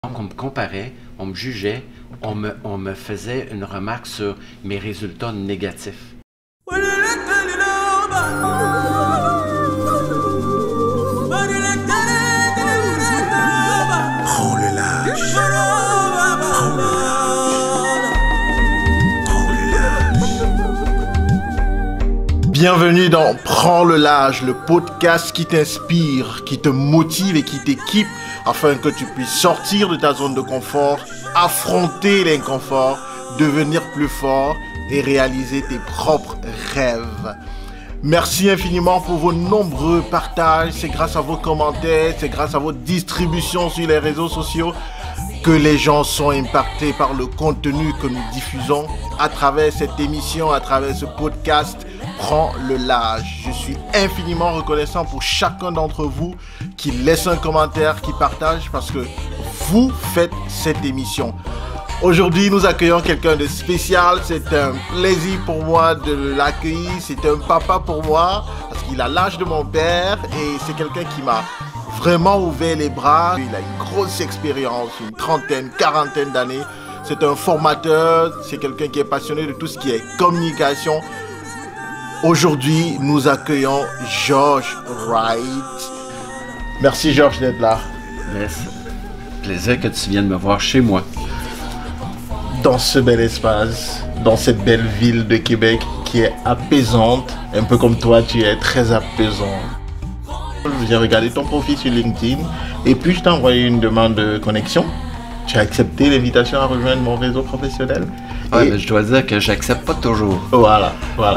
Donc, on me comparait, on me jugeait, on me faisait une remarque sur mes résultats négatifs. Prends le lâche. Bienvenue dans Prends le large, le podcast qui t'inspire, qui te motive et qui t'équipe afin que tu puisses sortir de ta zone de confort, affronter l'inconfort, devenir plus fort et réaliser tes propres rêves. Merci infiniment pour vos nombreux partages, c'est grâce à vos commentaires, c'est grâce à votre distribution sur les réseaux sociaux que les gens sont impactés par le contenu que nous diffusons à travers cette émission, à travers ce podcast. Prends le large. Je suis infiniment reconnaissant pour chacun d'entre vous qui laisse un commentaire, qui partage, parce que vous faites cette émission. Aujourd'hui, nous accueillons quelqu'un de spécial. C'est un plaisir pour moi de l'accueillir. C'est un papa pour moi, parce qu'il a l'âge de mon père et c'est quelqu'un qui m'a vraiment ouvert les bras. Il a une grosse expérience, une trentaine, quarantaine d'années. C'est un formateur, c'est quelqu'un qui est passionné de tout ce qui est communication. Aujourd'hui, nous accueillons George Wright. Merci George d'être là. Plaisir que tu viennes me voir chez moi. Dans ce bel espace, dans cette belle ville de Québec qui est apaisante, un peu comme toi, tu es très apaisant. J'ai regardé ton profil sur LinkedIn et puis je t'ai envoyé une demande de connexion. Tu as accepté l'invitation à rejoindre mon réseau professionnel. Ouais, mais je dois dire que j'accepte pas toujours. Voilà.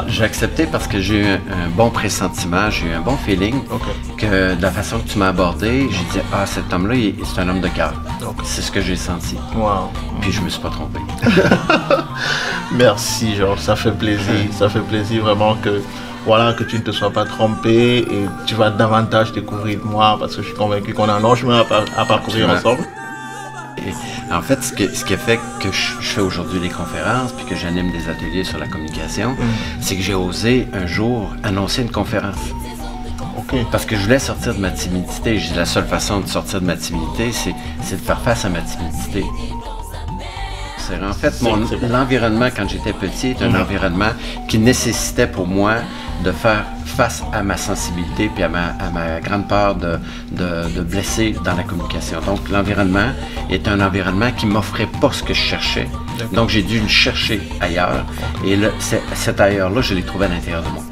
J'ai accepté parce que j'ai eu un bon pressentiment, j'ai eu un bon feeling. Que de la façon que tu m'as abordé, j'ai dit « Ah, cet homme-là, c'est un homme de cœur. » C'est ce que j'ai senti. Wow. Puis je me suis pas trompé. Merci Georges, ça fait plaisir. Ça fait plaisir vraiment que tu ne te sois pas trompé et tu vas davantage découvrir de moi parce que je suis convaincu qu'on a un long chemin à parcourir ensemble. Et en fait, ce qui a fait que je fais aujourd'hui des conférences puis que j'anime des ateliers sur la communication, c'est que j'ai osé un jour annoncer une conférence. Parce que je voulais sortir de ma timidité. La seule façon de sortir de ma timidité, c'est de faire face à ma timidité. En fait, l'environnement, quand j'étais petit, est un environnement qui nécessitait pour moi de faire face à ma sensibilité puis à ma grande peur de blesser dans la communication. Donc, l'environnement est un environnement qui ne m'offrait pas ce que je cherchais. Donc, j'ai dû le chercher ailleurs. Et cet ailleurs-là, je l'ai trouvé à l'intérieur de moi.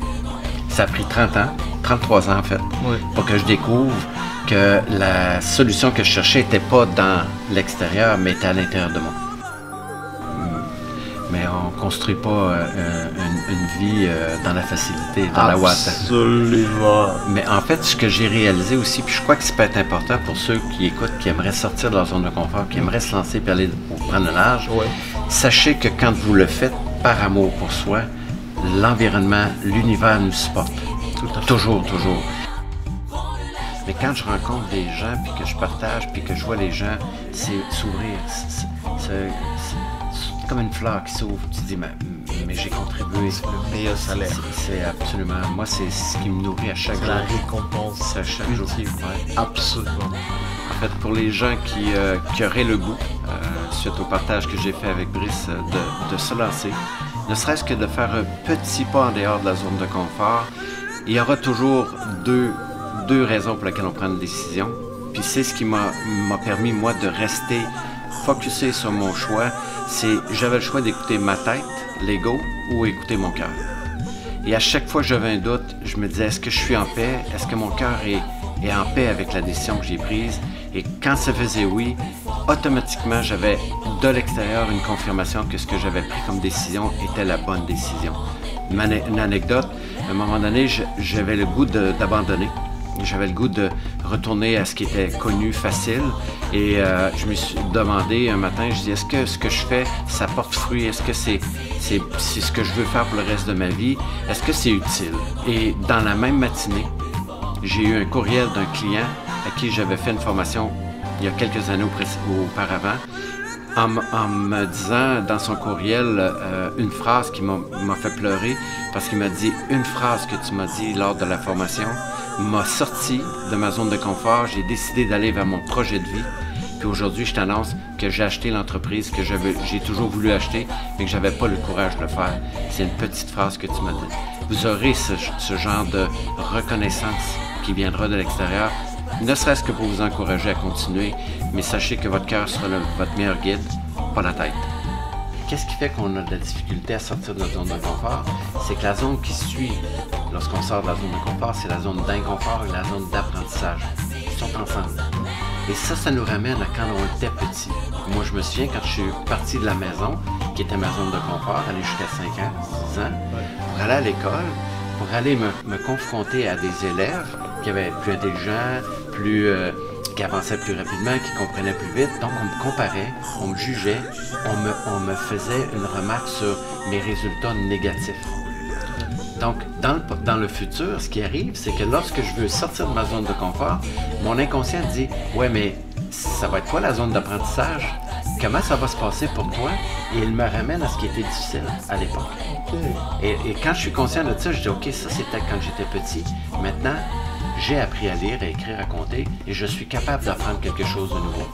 Ça a pris 33 ans en fait, pour que je découvre que la solution que je cherchais n'était pas dans l'extérieur, mais était à l'intérieur de moi. Mais on ne construit pas une vie dans la facilité, dans la ouate. Absolument. Mais en fait, ce que j'ai réalisé aussi, puis je crois que ça peut être important pour ceux qui écoutent, qui aimeraient sortir de leur zone de confort, qui aimeraient se lancer et aller pour prendre le large, sachez que quand vous le faites par amour pour soi, l'environnement, l'univers nous supporte. Toujours. Mais quand je rencontre des gens, puis que je partage, puis que je vois les gens, c'est s'ouvrir. C'est comme une fleur qui s'ouvre. Tu te dis, mais j'ai contribué. C'est le meilleur salaire. C'est absolument. Moi, c'est ce qui me nourrit à chaque jour. C'est la récompense. À chaque jour. Absolument. En fait, pour les gens qui auraient le goût, suite au partage que j'ai fait avec Brice, de se lancer, ne serait-ce que de faire un petit pas en dehors de la zone de confort, il y aura toujours deux raisons pour lesquelles on prend une décision. Puis c'est ce qui m'a permis, moi, de rester focusé sur mon choix. J'avais le choix d'écouter ma tête, l'ego, ou écouter mon cœur. Et à chaque fois que j'avais un doute, je me disais, est-ce que je suis en paix? Est-ce que mon cœur est en paix avec la décision que j'ai prise? Et quand ça faisait oui, automatiquement, j'avais de l'extérieur une confirmation que ce que j'avais pris comme décision était la bonne décision. Une anecdote, à un moment donné, j'avais le goût d'abandonner. J'avais le goût de retourner à ce qui était connu, facile. Et je me suis demandé un matin, je dis, est-ce que ce que je fais, ça porte fruit? Est-ce que c'est ce que je veux faire pour le reste de ma vie? Est-ce que c'est utile? Et dans la même matinée, j'ai eu un courriel d'un client à qui j'avais fait une formation il y a quelques années auparavant, en me disant dans son courriel une phrase qui m'a fait pleurer, parce qu'il m'a dit une phrase que tu m'as dit lors de la formation m'a sorti de ma zone de confort. J'ai décidé d'aller vers mon projet de vie Puis aujourd'hui, je t'annonce que j'ai acheté l'entreprise que j'ai toujours voulu acheter, mais que j'avais pas le courage de le faire. C'est une petite phrase que tu m'as dit. Vous aurez ce genre de reconnaissance qui viendra de l'extérieur, ne serait-ce que pour vous encourager à continuer, mais sachez que votre cœur sera votre meilleur guide, pas la tête. Qu'est-ce qui fait qu'on a de la difficulté à sortir de notre zone de confort? C'est que la zone qui suit lorsqu'on sort de la zone de confort, c'est la zone d'inconfort et la zone d'apprentissage. Ils sont ensemble. Et ça nous ramène à quand on était petit. Moi, je me souviens quand je suis parti de la maison, qui était ma zone de confort, aller jusqu'à 5 ans, 6 ans, pour aller à l'école, pour aller me confronter à des élèves qui avaient plus intelligents, qui avançaient plus rapidement, qui comprenaient plus vite. Donc, on me comparait, on me jugeait, on me faisait une remarque sur mes résultats négatifs. Donc, dans le futur, ce qui arrive, c'est que lorsque je veux sortir de ma zone de confort, mon inconscient dit « Ouais, mais ça va être quoi la zone d'apprentissage? Comment ça va se passer pour toi? » Et il me ramène à ce qui était difficile à l'époque. Et quand je suis conscient de ça, je dis « Ok, ça c'était quand j'étais petit. Maintenant, j'ai appris à lire, à écrire, à compter, et je suis capable d'apprendre quelque chose de nouveau. »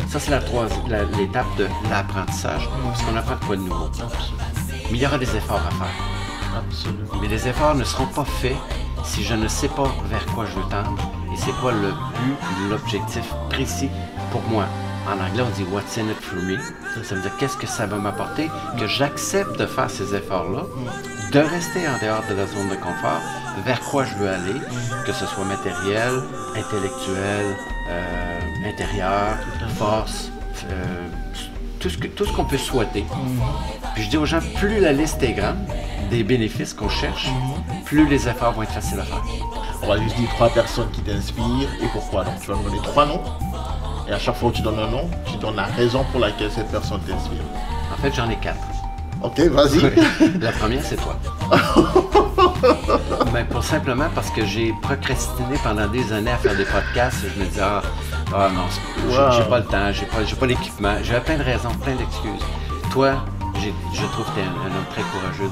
Ça, c'est l'étape de l'apprentissage, parce qu'on apprend quoi de nouveau. Mais il y aura des efforts à faire. Absolument. Mais les efforts ne seront pas faits si je ne sais pas vers quoi je veux tendre et c'est quoi le but, l'objectif précis pour moi. En anglais, on dit « What's in it for me ». Ça veut dire qu'est-ce que ça va m'apporter, que j'accepte de faire ces efforts-là, de rester en dehors de la zone de confort, vers quoi je veux aller, que ce soit matériel, intellectuel, intérieur, force, tout ce qu'on peut souhaiter. Puis je dis aux gens, plus la liste est grande des bénéfices qu'on cherche, plus les efforts vont être faciles à faire. On va juste dire 3 personnes qui t'inspirent et pourquoi. Donc tu vas me donner 3 noms. Et à chaque fois que tu donnes un nom, tu donnes la raison pour laquelle cette personne t'inspire. En fait, j'en ai 4. Ok, vas-y. La première, c'est toi. Mais simplement parce que j'ai procrastiné pendant des années à faire des podcasts. Je me dis, non, j'ai pas le temps, j'ai pas l'équipement. J'avais plein de raisons, plein d'excuses. Toi, je trouve que tu es un homme très courageux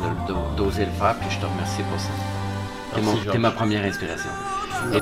d'oser le faire, puis je te remercie pour ça. T'es ma première inspiration. Et...